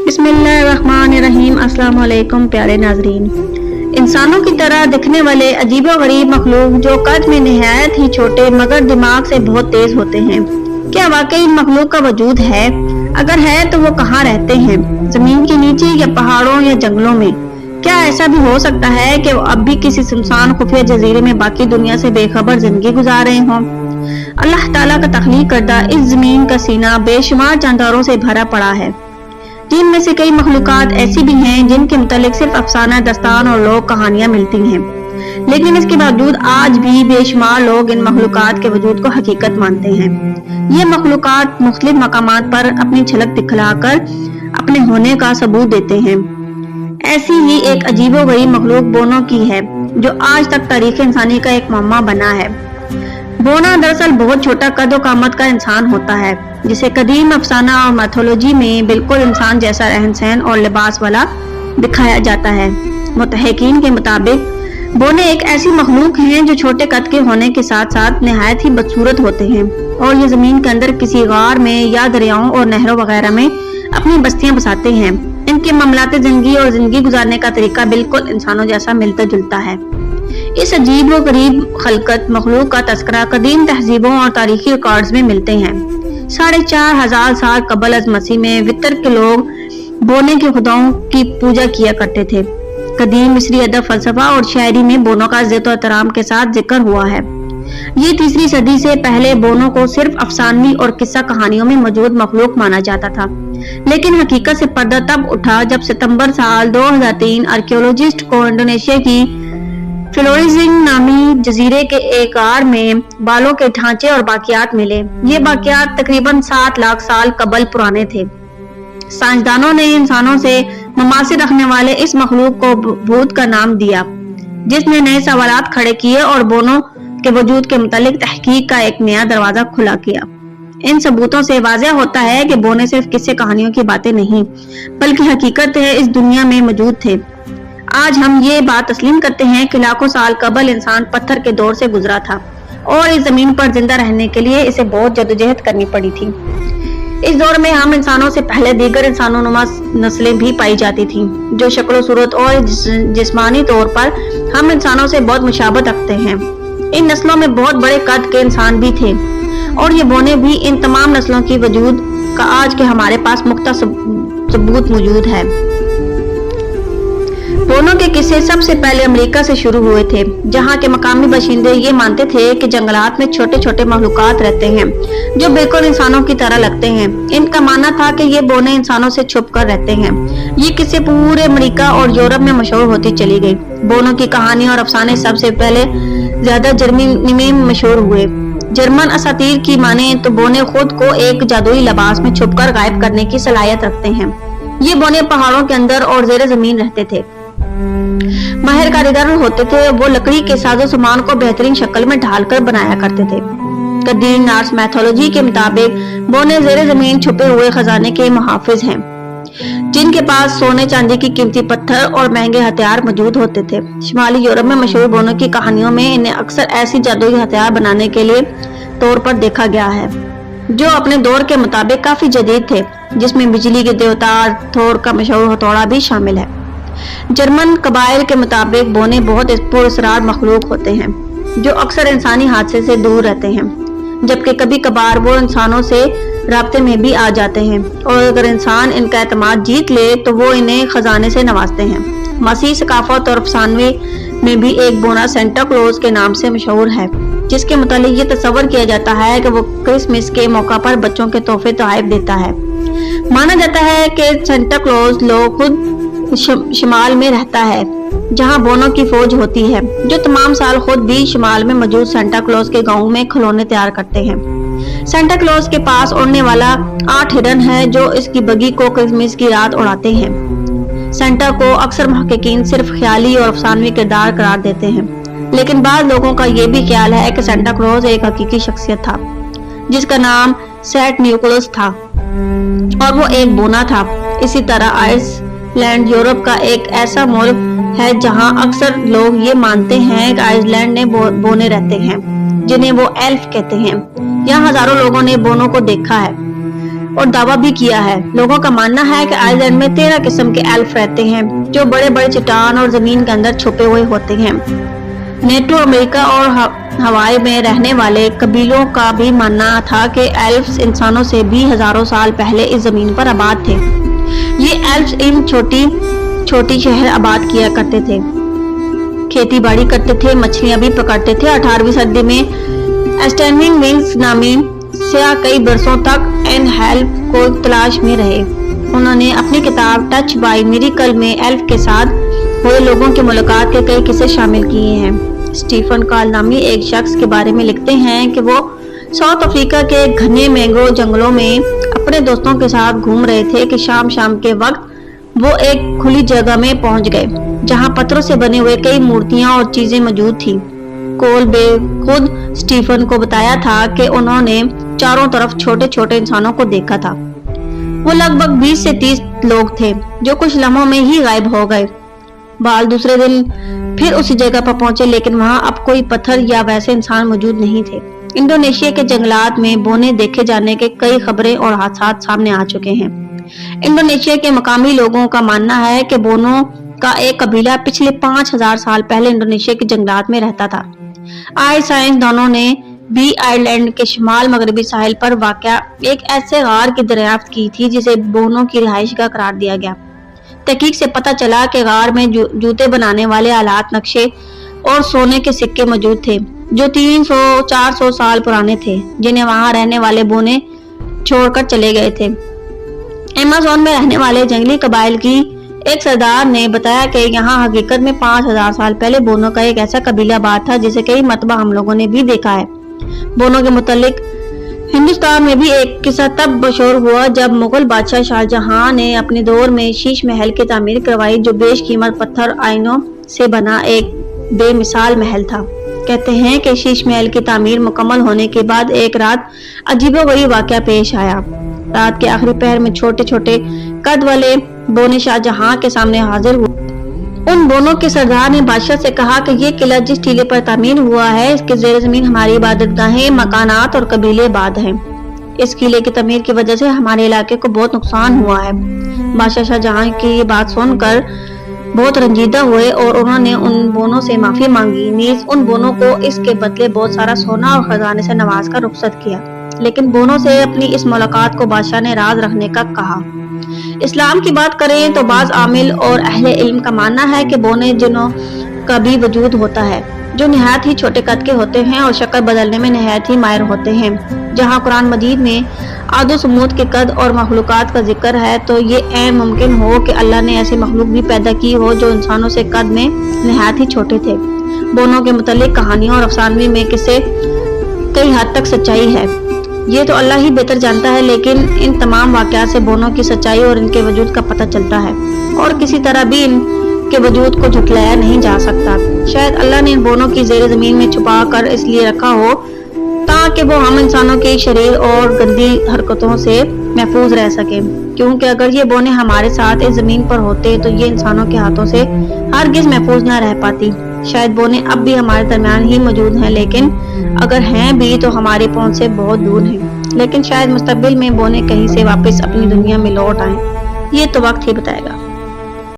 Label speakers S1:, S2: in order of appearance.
S1: بسم اللہ الرحمن الرحیم۔ السلام علیکم پیارے ناظرین۔ انسانوں کی طرح دکھنے والے عجیب و غریب مخلوق جو قد میں نہایت ہی چھوٹے مگر دماغ سے بہت تیز ہوتے ہیں، کیا واقعی ان مخلوق کا وجود ہے؟ اگر ہے تو وہ کہاں رہتے ہیں؟ زمین کے نیچے یا پہاڑوں یا جنگلوں میں؟ کیا ایسا بھی ہو سکتا ہے کہ وہ اب بھی کسی سنسان خفیہ جزیرے میں باقی دنیا سے بے خبر زندگی گزار رہے ہوں؟ اللہ تعالیٰ کا تخلیق کردہ اس زمین کا سینہ بے شمار جانداروں سے بھرا پڑا ہے، جن میں سے کئی مخلوقات ایسی بھی ہیں جن کے متعلق صرف افسانہ داستان اور لوگ کہانیاں ملتی ہیں، لیکن اس کے باوجود آج بھی بے شمار لوگ ان مخلوقات کے وجود کو حقیقت مانتے ہیں۔ یہ مخلوقات مختلف مقامات پر اپنی جھلک دکھلا کر اپنے ہونے کا ثبوت دیتے ہیں۔ ایسی ہی ایک عجیب و غریب مخلوق بونوں کی ہے، جو آج تک تاریخ انسانی کا ایک معمہ بنا ہے۔ بونا دراصل بہت چھوٹا قد و قامت کا انسان ہوتا ہے، جسے قدیم افسانہ اور میتھولوجی میں بالکل انسان جیسا رہن سہن اور لباس والا دکھایا جاتا ہے۔ محققین کے مطابق بونے ایک ایسی مخلوق ہیں جو چھوٹے قد کے ہونے کے ساتھ ساتھ نہایت ہی بدصورت ہوتے ہیں، اور یہ زمین کے اندر کسی غار میں یا دریاؤں اور نہروں وغیرہ میں اپنی بستیاں بساتے ہیں۔ ان کے معاملات زندگی اور زندگی گزارنے کا طریقہ بالکل انسانوں جیسا ملتا جلتا ہے۔ اس عجیب و غریب خلقت مخلوق کا تذکرہ قدیم تہذیبوں اور تاریخی ریکارڈز میں ملتے ہیں۔ 4500 سال قبل از مسیح میں وطر کے لوگ بونے کے خداؤں کی پوجا کیا کرتے تھے۔ قدیم مصری ادب، فلسفہ اور شاعری میں بونوں کا عزت و احترام کے ساتھ ذکر ہوا ہے۔ یہ 3 صدی سے پہلے بونوں کو صرف افسانوی اور قصہ کہانیوں میں موجود مخلوق مانا جاتا تھا، لیکن حقیقت سے پردہ تب اٹھا جب ستمبر سال 2003 آرکیولوجسٹ کو انڈونیشیا کی فلوریزنگ نامی جزیرے کے ایک غار میں بالوں کے ڈھانچے اور باقیات ملے۔ یہ باقیات تقریباً 7 لاکھ سال قبل پرانے تھے۔ سائنسدانوں نے انسانوں سے مماثل رکھنے والے اس مخلوق کو بھوت کا نام دیا، جس نے نئے سوالات کھڑے کیے اور بونوں کے وجود کے متعلق تحقیق کا ایک نیا دروازہ کھلا کیا۔ ان ثبوتوں سے واضح ہوتا ہے کہ بونے صرف قصے کہانیوں کی باتیں نہیں، بلکہ حقیقت ہے اس دنیا میں موجود تھے۔ آج ہم یہ بات تسلیم کرتے ہیں کہ لاکھوں سال قبل انسان پتھر کے دور سے گزرا تھا، اور اس زمین پر زندہ رہنے کے لیے اسے بہت جدوجہد کرنی پڑی تھی۔ اس دور میں ہم انسانوں سے پہلے دیگر انسانوں نما نسلیں بھی پائی جاتی تھیں، جو شکل و صورت اور جسمانی طور پر ہم انسانوں سے بہت مشابہت رکھتے ہیں۔ ان نسلوں میں بہت بڑے قد کے انسان بھی تھے، اور یہ بونے بھی ان تمام نسلوں کی وجود کا آج کے ہمارے پاس مختہ ثبوت موجود ہے۔ بونوں کے قصے سب سے پہلے امریکہ سے شروع ہوئے تھے، جہاں کے مقامی باشندے یہ مانتے تھے کہ جنگلات میں چھوٹے چھوٹے مخلوقات رہتے ہیں جو بالکل انسانوں کی طرح لگتے ہیں۔ ان کا ماننا تھا کہ یہ بونے انسانوں سے چھپ کر رہتے ہیں۔ یہ قصے پورے امریکہ اور یورپ میں مشہور ہوتی چلی گئی۔ بونوں کی کہانی اور افسانے سب سے پہلے زیادہ جرمنی میں مشہور ہوئے۔ جرمن اساطیر کی مانیں تو بونے خود کو ایک جادوئی لباس میں چھپ کر غائب کرنے کی صلاحیت رکھتے ہیں۔ یہ بونے پہاڑوں کے اندر اور زیر زمین رہتے تھے، ماہر کاریگر ہوتے تھے۔ وہ لکڑی کے ساز و سامان کو بہترین شکل میں ڈھال کر بنایا کرتے تھے۔ قدیم نارس میتھولوجی کے مطابق بونے زیر زمین چھپے ہوئے خزانے کے محافظ ہیں، جن کے پاس سونے چاندی کی قیمتی پتھر اور مہنگے ہتھیار موجود ہوتے تھے۔ شمالی یورپ میں مشہور بونوں کی کہانیوں میں انہیں اکثر ایسی جادوئی ہتھیار بنانے کے لیے طور پر دیکھا گیا ہے جو اپنے دور کے مطابق کافی جدید تھے، جس میں بجلی کے دیوتا تھور کا مشہور ہتھوڑا بھی شامل ہے۔ جرمن قبائل کے مطابق بونے بہت پراسرار مخلوق ہوتے ہیں جو اکثر انسانی حادثے سے دور رہتے ہیں، جبکہ کبھی کبھار وہ انسانوں سے رابطے میں بھی آ جاتے ہیں، اور اگر انسان ان کا اعتماد جیت لے تو وہ انہیں خزانے سے نوازتے ہیں۔ مسیحی ثقافت اور افسانوی میں بھی ایک بونا سینٹا کلوز کے نام سے مشہور ہے، جس کے متعلق یہ تصور کیا جاتا ہے کہ وہ کرسمس کے موقع پر بچوں کے تحفے تحائف دیتا ہے۔ مانا جاتا ہے کہ سینٹا کلوز لوگ خود شمال میں رہتا ہے، جہاں بونوں کی فوج ہوتی ہے، جو تمام سال خود بھی شمال میں موجود سینٹا کلوز کے گاؤں میں کھلونے تیار کرتے ہیں۔ سینٹا کلوز کے پاس اڑنے والا 8 ہرن ہے جو اس کی بگی کو کرسمس کی رات اڑاتے ہیں۔ سینٹا کو اکثر محققین صرف خیالی اور افسانوی کردار قرار دیتے ہیں، لیکن بعض لوگوں کا یہ بھی خیال ہے کہ سینٹا کلوز ایک حقیقی شخصیت تھا جس کا نام سینٹ نیکولس تھا، اور وہ ایک بونا تھا۔ اسی طرح آئس لینڈ یورپ کا ایک ایسا ملک ہے جہاں اکثر لوگ یہ مانتے ہیں کہ آئس لینڈ میں بونے رہتے ہیں، جنہیں وہ ایلف کہتے ہیں۔ یہاں ہزاروں لوگوں نے بونوں کو دیکھا ہے۔ اور دعویٰ بھی کیا ہے۔ لوگوں کا ماننا ہے کہ آئس لینڈ میں 13 قسم کے ایلف رہتے ہیں جو بڑے بڑے چٹان اور زمین کے اندر چھپے ہوئے ہوتے ہیں۔ نیٹو امریکہ اور ہوائی میں رہنے والے قبیلوں کا بھی ماننا تھا کہ ایلفز انسانوں سے بھی ہزاروں سال پہلے اس زمین پر آباد تھے۔ یہ ایلفز ان چھوٹی شہر آباد کیا کرتے تھے، کھیتی باڑی کرتے تھے، مچھلیاں بھی پکڑتے تھے۔ 18ویں صدی میں اسٹینڈنگ ونگز نامی سیاح کئی برسوں تک ان ایلف کو تلاش میں رہے۔ انہوں نے اپنی کتاب ٹچ بائی میریکل میں ایلف کے ساتھ ہوئے لوگوں کی ملاقات کے کئی قصے شامل کیے ہیں۔ اسٹیفن کال نامی ایک شخص کے بارے میں لکھتے ہیں کہ وہ ساؤتھ افریقہ کے گھنے مینگو جنگلوں میں اپنے دوستوں کے ساتھ گھوم رہے تھے کہ شام کے وقت وہ ایک کھلی جگہ میں پہنچ گئے جہاں پتھروں سے بنے ہوئے کئی مورتیاں اور چیزیں موجود تھیں۔ کول بے خود اسٹیفن کو بتایا تھا کہ انہوں نے چاروں طرف چھوٹے چھوٹے انسانوں کو دیکھا تھا۔ وہ لگ بھگ 20 سے 30 لوگ تھے جو کچھ لمحوں میں ہی غائب ہو گئے۔ بال دوسرے دن پھر اسی جگہ پر پہنچے لیکن وہاں اب کوئی پتھر یا ویسے انسان موجود نہیں تھے۔ انڈونیشیا کے جنگلات میں بونے دیکھے جانے کے کئی خبریں اور حادثات سامنے آ چکے ہیں۔ انڈونیشیا کے مقامی لوگوں کا ماننا ہے کہ بونوں کا ایک قبیلہ پچھلے 5000 سال پہلے انڈونیشیا کے جنگلات میں رہتا تھا۔ آج سائنسدانوں نے بھی آئرلینڈ کے شمال مغربی ساحل پر واقع ایک ایسے غار کی دریافت کی تھی جسے بونوں کی رہائش گاہ قرار دیا گیا۔ تحقیق سے پتہ چلا کہ غار میں جوتے بنانے والے آلات، نقشے اور سونے کے سکے موجود تھے جو 300-400 سال پرانے تھے، جنہیں وہاں رہنے والے بونے چھوڑ کر چلے گئے تھے۔ ایمیزون میں رہنے والے جنگلی قبائل کی ایک سردار نے بتایا کہ یہاں حقیقت میں 5000 سال پہلے بونوں کا ایک ایسا قبیلہ آباد تھا جسے کئی مرتبہ ہم لوگوں نے بھی دیکھا ہے۔ بونوں کے متعلق ہندوستان میں بھی ایک قصہ تب مشہور ہوا جب مغل بادشاہ شاہ جہاں نے اپنے دور میں شیش محل کی تعمیر کروائی جو بیش قیمت پتھر آئینوں سے بنا ایک بے مثال محل تھا۔ کہتے ہیں کہ شیش محل کی تعمیر مکمل ہونے کے بعد ایک رات عجیب و غریب واقعہ پیش آیا۔ رات کے آخری پہر میں چھوٹے چھوٹے قد والے بونے شاہ جہاں کے سامنے حاضر ہوئے۔ ان بونوں کے سردار نے بادشاہ سے کہا کہ یہ قلعہ جس ٹیلے پر تعمیر ہوا ہے اس کے زیر زمین ہماری عبادت گاہیں، مکانات اور قبیلے آباد ہیں۔ اس قلعے کی تعمیر کی وجہ سے ہمارے علاقے کو بہت نقصان ہوا ہے۔ بادشاہ شاہ جہاں کی یہ بات سن کر بہت رنجیدہ ہوئے اور انہوں نے ان بونوں سے معافی مانگی، نیز ان بونوں کو اس کے بدلے بہت سارا سونا اور خزانے سے نواز کر رخصت کیا۔ لیکن بونوں سے اپنی اس ملاقات کو بادشاہ نے راز رکھنے کا کہا۔ اسلام کی بات کریں تو بعض عامل اور اہل علم کا ماننا ہے کہ بونے جنوں کا بھی وجود ہوتا ہے جو نہایت ہی چھوٹے قد کے ہوتے ہیں اور شکل بدلنے میں نہایت ہی ماہر ہوتے ہیں۔ جہاں قرآن مجید میں عاد و سمود کے قد اور مخلوقات کا ذکر ہے تو یہ عین ممکن ہو کہ اللہ نے ایسی مخلوق بھی پیدا کی ہو جو انسانوں سے قد میں نہایت ہی چھوٹے تھے۔ بونوں کے متعلق کہانیوں اور افسانے میں قصے کئی حد تک سچائی ہے، یہ تو اللہ ہی بہتر جانتا ہے، لیکن ان تمام واقعات سے بونوں کی سچائی اور ان کے وجود کا پتہ چلتا ہے اور کسی طرح بھی ان کے وجود کو جھٹلایا نہیں جا سکتا۔ شاید اللہ نے ان بونوں کی زیر زمین میں چھپا کر اس لیے رکھا ہو تاکہ وہ ہم انسانوں کی شریر اور گندی حرکتوں سے محفوظ رہ سکیں، کیونکہ اگر یہ بونے ہمارے ساتھ اس زمین پر ہوتے تو یہ انسانوں کے ہاتھوں سے ہرگز محفوظ نہ رہ پاتی۔ شاید بونے اب بھی ہمارے درمیان ہی موجود ہیں، لیکن اگر ہیں بھی تو ہماری پہنچ سے بہت دور ہیں۔ لیکن شاید مستقبل میں بونے کہیں سے واپس اپنی دنیا میں لوٹ آئیں، یہ تو وقت ہی بتائے گا۔